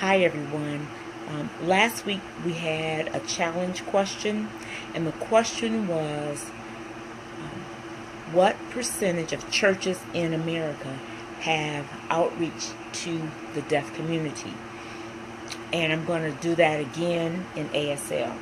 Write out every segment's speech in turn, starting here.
Hi everyone. Last week we had a challenge question, and the question was, what percentage of churches in America have outreach to the deaf community? And I'm going to do that again in ASL.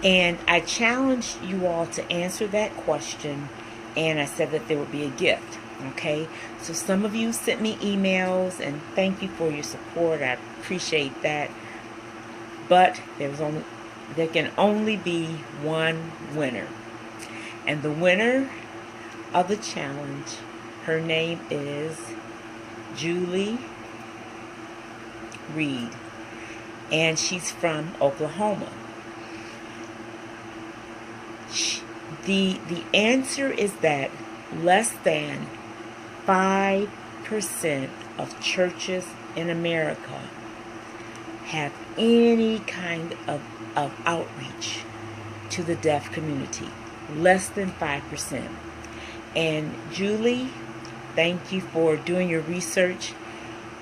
And I challenged you all to answer that question, and I said that there would be a gift. Okay, so some of you sent me emails, and thank you for your support. I appreciate that. But there can only be one winner, and the winner of the challenge, her name is Julie Reed, and she's from Oklahoma. The answer is that less than 5% of churches in America have any kind of outreach to the deaf community. Less than 5%. And Julie, thank you for doing your research,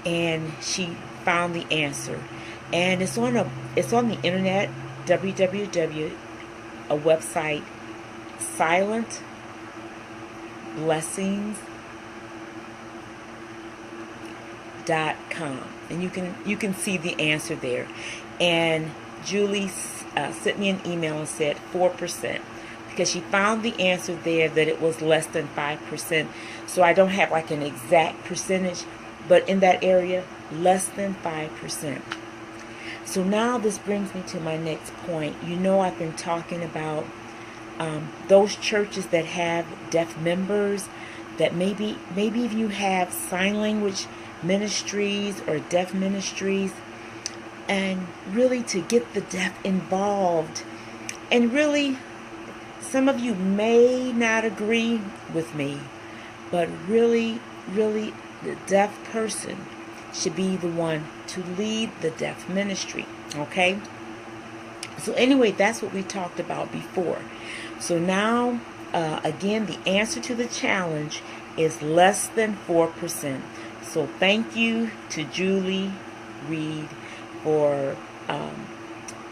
and she found the answer. And it's on the internet, a website, silentblessings.com, and you can see the answer there. And Julie sent me an email and said 4%, because she found the answer there that it was less than 5%. So I don't have like an exact percentage, but in that area, less than 5%. So now this brings me to my next point. You know, I've been talking about those churches that have deaf members, that maybe if you have sign language ministries or deaf ministries, and really to get the deaf involved. And really, some of you may not agree with me, but really the deaf person should be the one to lead the deaf ministry. Okay? So anyway, that's what we talked about before. So now, again, the answer to the challenge is less than 4%. So thank you to Julie Reed for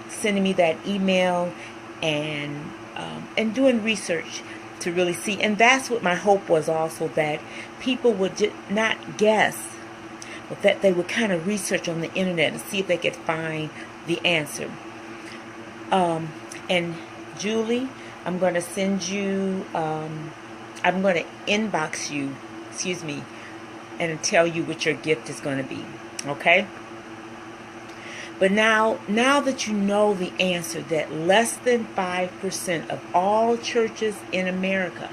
sending me that email and doing research to really see. And that's what my hope was also, that people would not guess, but that they would kind of research on the internet and see if they could find the answer. And Julie, I'm going to send you, I'm going to inbox you, and tell you what your gift is going to be. Okay? But now that you know the answer, that less than 5% of all churches in America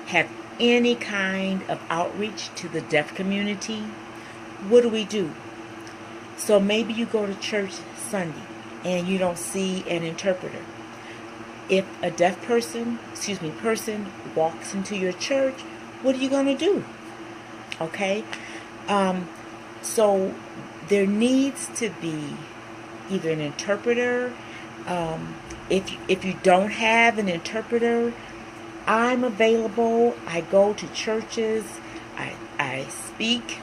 have any kind of outreach to the deaf community, what do? So maybe you go to church Sunday and you don't see an interpreter. If a deaf person walks into your church, what are you going to do? Okay? So there needs to be either an interpreter. If you don't have an interpreter, I'm available. I go to churches. I speak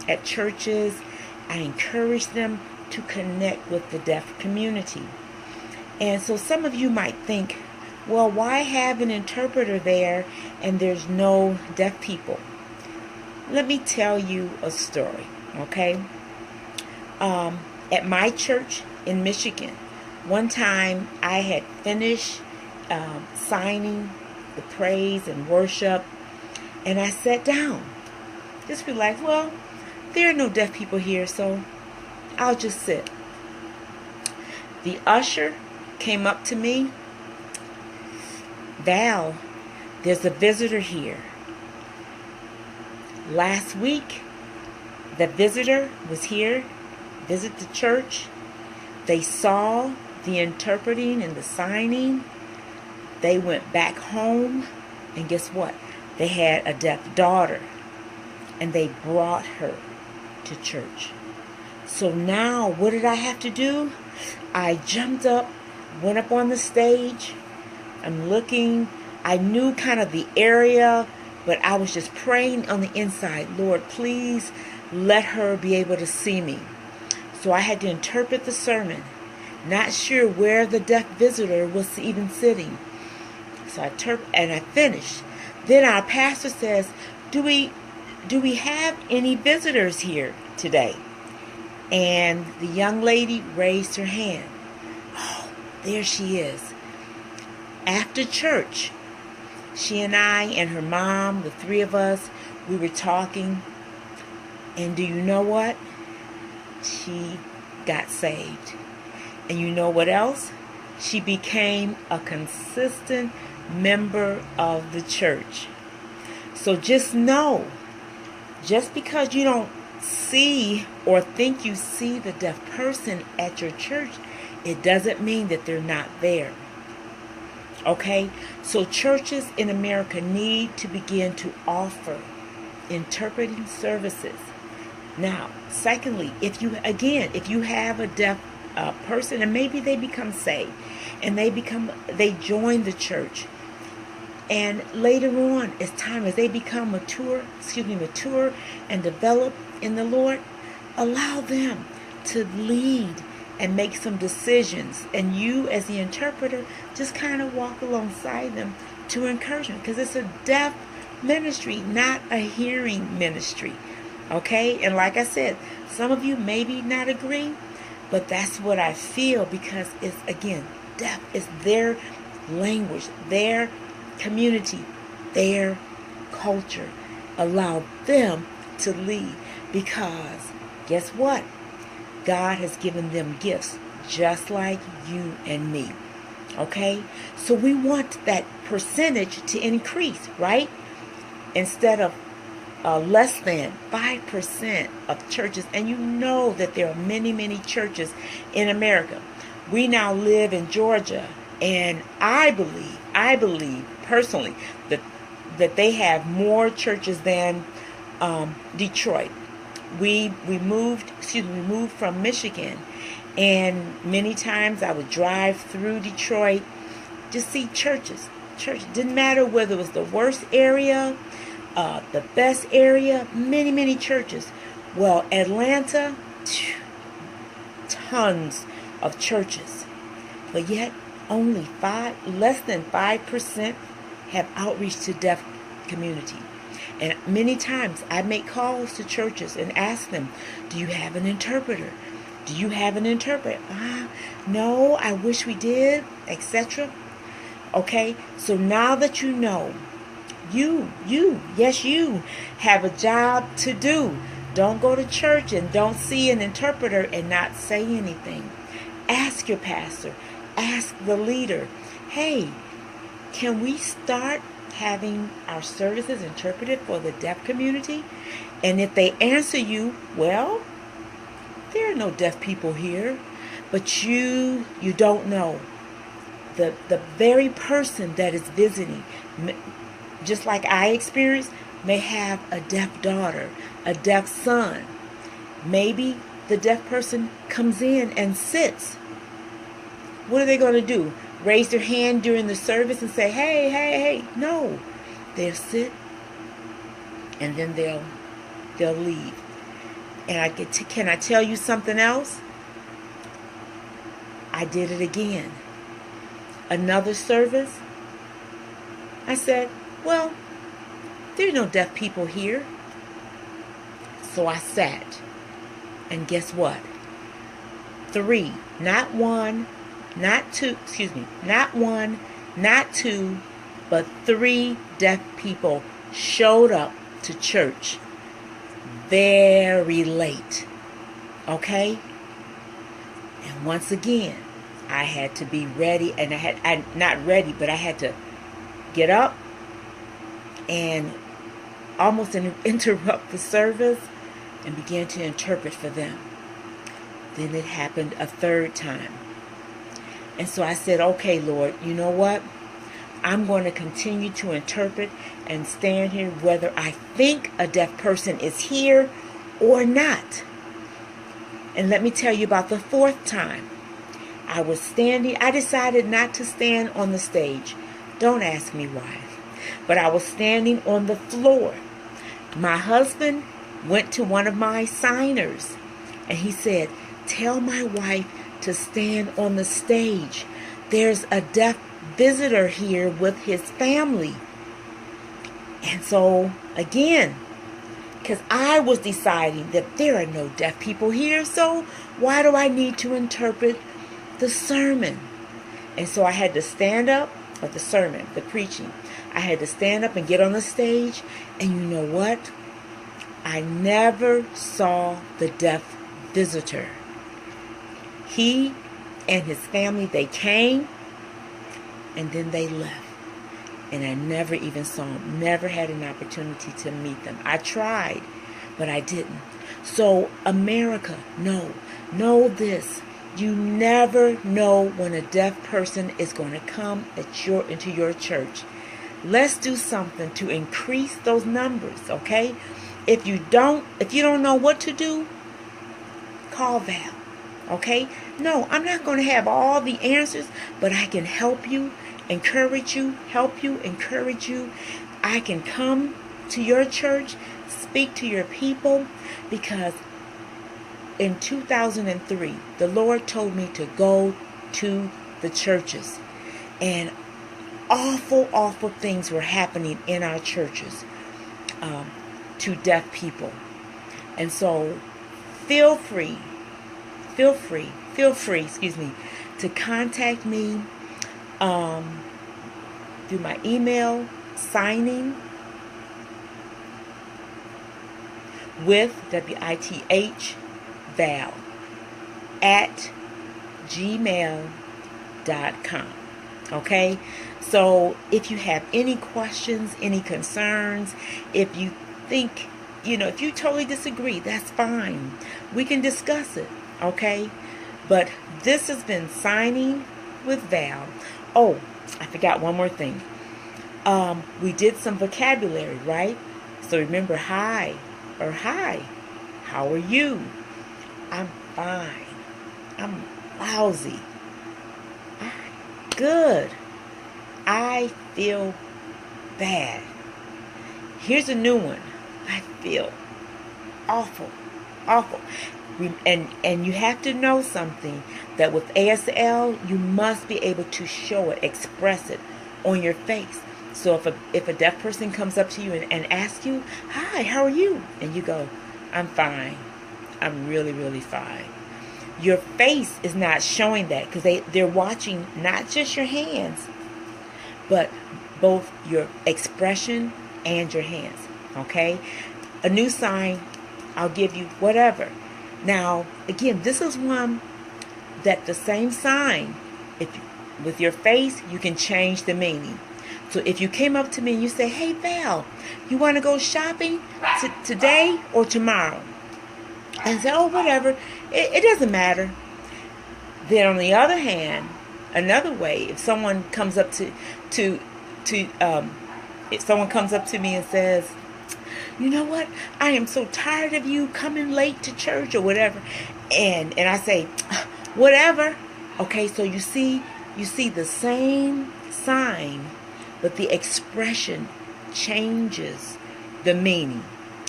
at churches. I encourage them to connect with the deaf community. And so some of you might think, well, why have an interpreter there and there's no deaf people? Let me tell you a story, okay? At my church in Michigan, one time I had finished signing the praise and worship, and I sat down, just relaxed. Well, there are no deaf people here, so I'll just sit. The usher came up to me. Val, there's a visitor here. Last week, the visitor was here, visit the church. They saw the interpreting and the signing. They went back home, and guess what? They had a deaf daughter, and they brought her to church. So now, what did I have to do? I jumped up, went up on the stage. I'm looking. I knew kind of the area, but I was just praying on the inside. Lord, please let her be able to see me. So I had to interpret the sermon, not sure where the deaf visitor was even sitting. So I finished. Then our pastor says, do we have any visitors here today? And the young lady raised her hand. Oh, there she is. After church, she and I and her mom, the three of us, we were talking. And do you know what? She got saved. And you know what else? She became a consistent member of the church. So just know, just because you don't see or think you see the deaf person at your church, it doesn't mean that they're not there. Okay? So churches in America need to begin to offer interpreting services. Now, secondly, if you have a deaf person and maybe they become saved and they join the church, and later on, as they become mature and develop in the Lord, allow them to lead and make some decisions. And you, as the interpreter, just kind of walk alongside them to encourage them. Because it's a deaf ministry, not a hearing ministry. Okay? And like I said, some of you maybe not agree, but that's what I feel, because it's, again, deaf. It's their language, their community, their culture. Allow them to lead, because guess what? God has given them gifts just like you and me. Okay? So we want that percentage to increase, right? Instead of less than 5% of churches. And you know that there are many, many churches in America. We now live in Georgia, and I believe personally that they have more churches than Detroit. We moved from Michigan, and many times I would drive through Detroit, just see churches. Didn't matter whether it was the worst area, the best area, many churches. Well, Atlanta, tons of churches, but yet only less than 5% have outreach to deaf community. And many times I make calls to churches and ask them, do you have an interpreter? Do you have an interpreter? No, I wish we did, etc. Okay, so now that you know, you have a job to do. Don't go to church and don't see an interpreter and not say anything. Ask your pastor. Ask the leader. Hey, can we start having our services interpreted for the deaf community? And if they answer you, well, there are no deaf people here, but you don't know. The very person that is visiting, just like I experienced, may have a deaf daughter, a deaf son. Maybe the deaf person comes in and sits. What are they going to do? Raise their hand during the service and say, hey. No. They'll sit, and then they'll leave. And can I tell you something else? I did it again. Another service. I said, well, there's no deaf people here. So I sat. And guess what? 3, not 1, not 2, not 1, not 2, but 3 deaf people showed up to church very late. Okay? And once again, I had to be ready, and not ready, but I had to get up and almost interrupt the service and begin to interpret for them. Then it happened a 3rd time. And so I said, okay, Lord, you know what? I'm going to continue to interpret and stand here whether I think a deaf person is here or not. And let me tell you about the fourth time. I was standing. I decided not to stand on the stage. Don't ask me why. But I was standing on the floor. My husband went to one of my signers and he said, "Tell my wife to stand on the stage. There's a deaf visitor here with his family." And so, again, because I was deciding that there are no deaf people here, so why do I need to interpret the sermon? And so I had to stand up, or the sermon, the preaching. I had to stand up and get on the stage, and you know what? I never saw the deaf visitor. He and his family, they came, and then they left. And I never even saw them, never had an opportunity to meet them. I tried, but I didn't. So America, know this. You never know when a deaf person is going to come into your church. Let's do something to increase those numbers, okay? If you don't know what to do, call Val, okay? No, I'm not going to have all the answers, but I can help you, encourage you, help you, encourage you. I can come to your church, speak to your people, because in 2003, the Lord told me to go to the churches, and awful things were happening in our churches to deaf people. And so feel free, to contact me through my email, signing with WITH at gmail.com. Okay? So if you have any questions, any concerns, if you think, if you totally disagree, that's fine. We can discuss it. Okay? But this has been Signing with Val. Oh, I forgot one more thing. We did some vocabulary, right? So remember, hi or hi. How are you? I'm fine. I'm lousy. Good. I feel bad. Here's a new one. I feel awful. And you have to know something, that with ASL, you must be able to show it, express it on your face. So if a deaf person comes up to you and asks you, "Hi, how are you?" and you go, "I'm fine. I'm really, really fine." Your face is not showing that, because they're watching not just your hands, but both your expression and your hands. Okay? A new sign, I'll give you whatever. Now, again, this is one that the same sign, with your face, you can change the meaning. So if you came up to me and you say, "Hey, Val, you want to go shopping today or tomorrow?" And say, "Oh, whatever. It doesn't matter." Then on the other hand, another way, if someone comes up if someone comes up to me and says, "You know what? I am so tired of you coming late to church," or whatever, and I say, "Whatever." Okay, so you see the same sign, but the expression changes the meaning.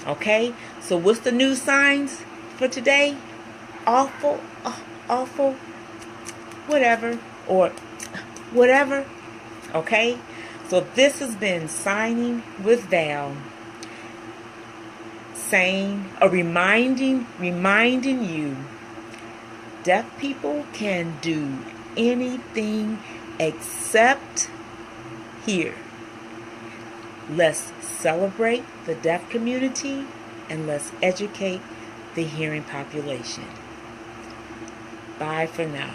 Okay, so what's the new signs for today? Awful, whatever, or whatever. Okay, so this has been Signing with Val, reminding you, deaf people can do anything except hear. Let's celebrate the deaf community, and let's educate the hearing population. Bye for now.